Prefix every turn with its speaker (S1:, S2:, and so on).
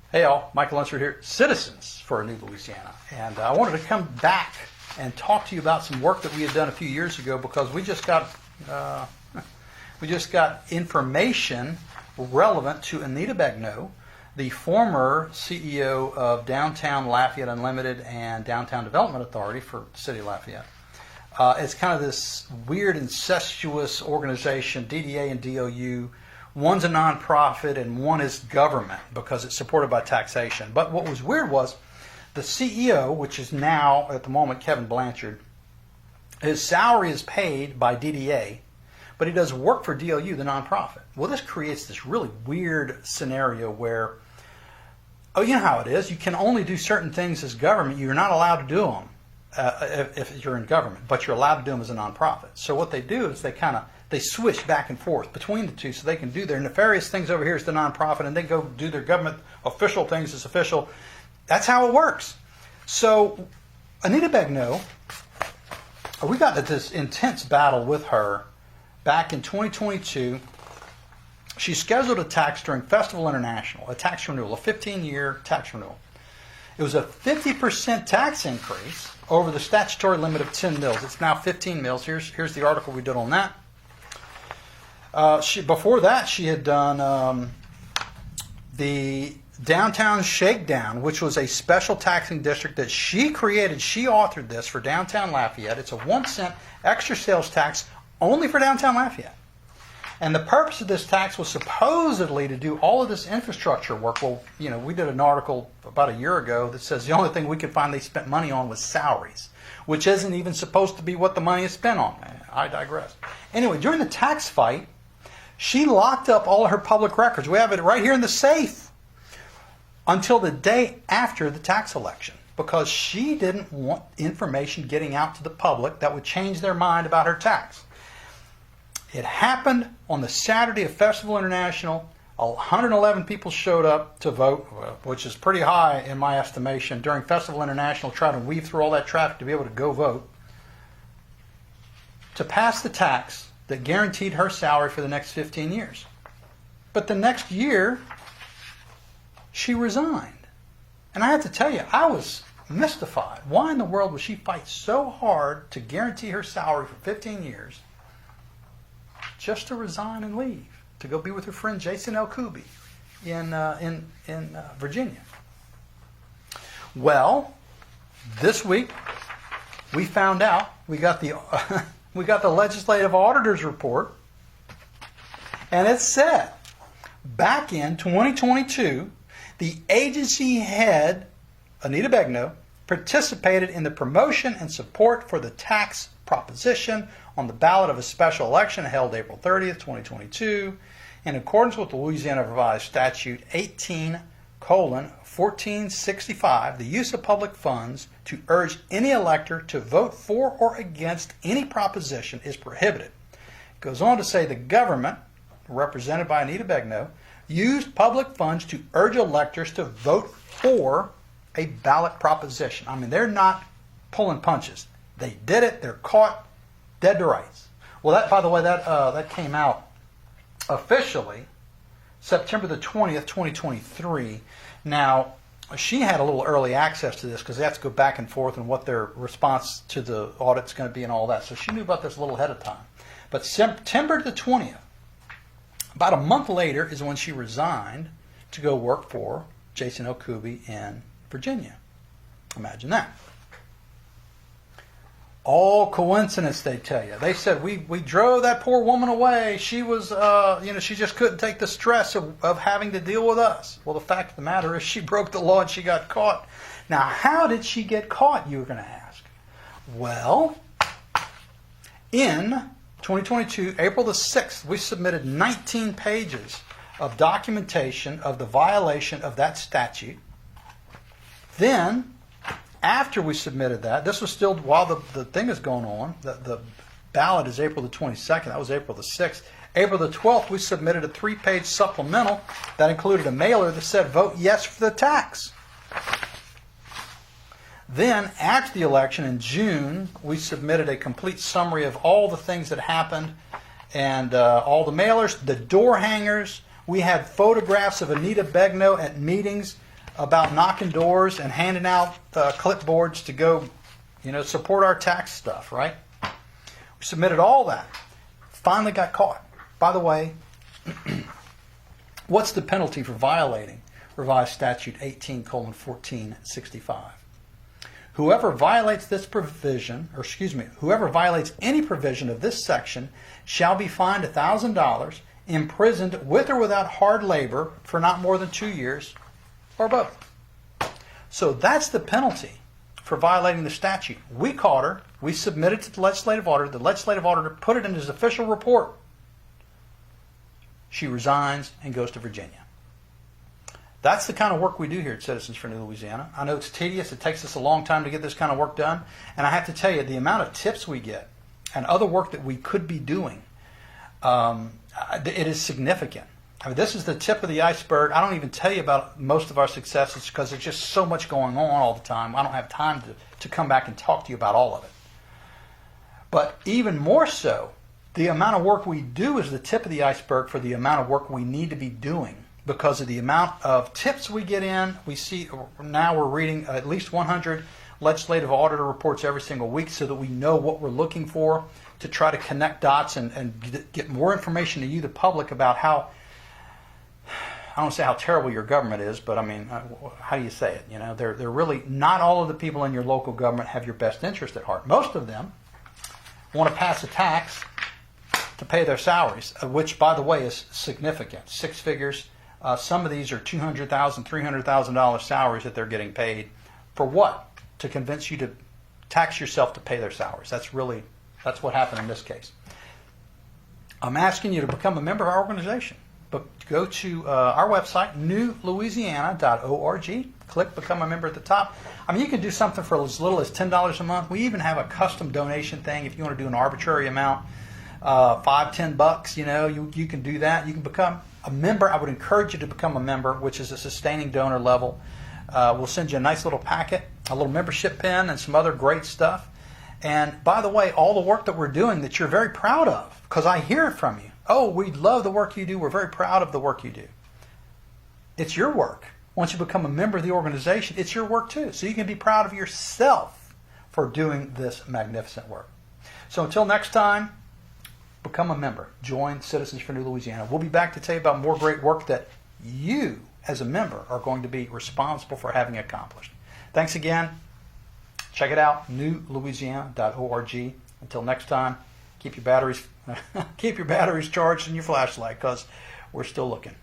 S1: Hey all, Michael Lunsford here, Citizens for a New Louisiana. And I wanted to come back and talk to you about some work that we had done a few years ago because we just got information relevant to Anita Begnaud, the former CEO of Downtown Lafayette Unlimited and Downtown Development Authority for the City of Lafayette. It's kind of this weird incestuous organization, DDA and DOU. One's a nonprofit and one is government because it's supported by taxation. But what was weird was the CEO, which is now at the moment Kevin Blanchard, his salary is paid by DDA, but he does work for DOU, the nonprofit. Well, this creates this really weird scenario where, you know how it is. You can only do certain things as government. You're not allowed to do them if you're in government, but you're allowed to do them as a nonprofit. So what they do is they switch back and forth between the two so they can do their nefarious things over here as the nonprofit and they go do their government official things as official. That's how it works. So Anita Begnaud, we got into this intense battle with her back in 2022. She scheduled a tax during Festival International, a tax renewal, a 15-year tax renewal. It was a 50% tax increase over the statutory limit of 10 mils. It's now 15 mils. Here's the article we did on that. Before that, she had done the Downtown Shakedown, which was a special taxing district that she created. She authored this for Downtown Lafayette. It's a 1-cent extra sales tax only for Downtown Lafayette. And the purpose of this tax was supposedly to do all of this infrastructure work. Well, you know, we did an article about a year ago that says the only thing we could find they spent money on was salaries, which isn't even supposed to be what the money is spent on. I digress. Anyway, during the tax fight, she locked up all of her public records. We have it right here in the safe until the day after the tax election because she didn't want information getting out to the public that would change their mind about her tax. It happened on the Saturday of Festival International. 111 people showed up to vote, which is pretty high in my estimation. During Festival International, trying to weave through all that traffic to be able to go vote, to pass the tax that guaranteed her salary for the next 15 years. But the next year, she resigned. And I have to tell you, I was mystified. Why in the world would she fight so hard to guarantee her salary for 15 years just to resign and leave, to go be with her friend Jason L. Kuby in Virginia? Well, this week we found out, we got the Legislative Auditor's report, and it said back in 2022, the agency head, Anita Begnaud, participated in the promotion and support for the tax proposition on the ballot of a special election held April 30th, 2022, in accordance with the Louisiana Revised Statute 18:1465, the use of public funds to urge any elector to vote for or against any proposition is prohibited. It goes on to say the government, represented by Anita Begnaud, used public funds to urge electors to vote for a ballot proposition. I mean, they're not pulling punches. They did it. They're caught dead to rights. Well, that, by the way, that came out officially September the 20th, 2023. Now, she had a little early access to this because they have to go back and forth and what their response to the audit's going to be and all that. So she knew about this a little ahead of time. But September the 20th, about a month later, is when she resigned to go work for Jason L. Kuby in Virginia. Imagine that. All coincidence, they tell you. They said, we drove that poor woman away. She was, she just couldn't take the stress of having to deal with us. Well, the fact of the matter is she broke the law and she got caught. Now, how did she get caught, you were going to ask? Well, in 2022, April the 6th, we submitted 19 pages of documentation of the violation of that statute. Then, after we submitted that, this was still while the thing is going on, the ballot is April the 22nd, that was April the 6th. April the 12th, we submitted a 3-page supplemental that included a mailer that said, vote yes for the tax. Then, after the election in June, we submitted a complete summary of all the things that happened and all the mailers, the door hangers. We had photographs of Anita Begnaud at meetings about knocking doors and handing out clipboards to go, support our tax stuff, right? We submitted all that. Finally got caught. By the way, what's the penalty for violating Revised Statute 18:1465? Whoever violates this provision, whoever violates any provision of this section shall be fined $1,000, imprisoned with or without hard labor for not more than 2 years, or both. So that's the penalty for violating the statute. We caught her. We submitted it to the legislative auditor. The legislative auditor put it in his official report. She resigns and goes to Virginia. That's the kind of work we do here at Citizens for New Louisiana. I know it's tedious. It takes us a long time to get this kind of work done. And I have to tell you, the amount of tips we get and other work that we could be doing, it is significant. I mean, this is the tip of the iceberg. I don't even tell you about most of our successes because there's just so much going on all the time. I don't have time to come back and talk to you about all of it. But even more so, the amount of work we do is the tip of the iceberg for the amount of work we need to be doing. Because of the amount of tips we get in, we see now we're reading at least 100 legislative auditor reports every single week so that we know what we're looking for to try to connect dots and get more information to you, the public, about how, I don't say how terrible your government is, but I mean, how do you say it? They're really, not all of the people in your local government have your best interest at heart. Most of them want to pass a tax to pay their salaries, which, by the way, is significant. 6 figures. Some of these are $200,000, $300,000 salaries that they're getting paid. For what? To convince you to tax yourself to pay their salaries. That's what happened in this case. I'm asking you to become a member of our organization. But go to our website, newlouisiana.org. Click Become a Member at the top. I mean, you can do something for as little as $10 a month. We even have a custom donation thing if you want to do an arbitrary amount, $5, $10. You can do that. You can become a member. I would encourage you to become a member, which is a sustaining donor level. We'll send you a nice little packet, a little membership pin, and some other great stuff. And by the way, all the work that we're doing that you're very proud of, because I hear it from you. Oh, we love the work you do. We're very proud of the work you do. It's your work. Once you become a member of the organization, it's your work too. So you can be proud of yourself for doing this magnificent work. So until next time, become a member. Join Citizens for New Louisiana. We'll be back to tell you about more great work that you, as a member, are going to be responsible for having accomplished. Thanks again. Check it out, newlouisiana.org. Until next time, keep your batteries charged in your flashlight, because we're still looking.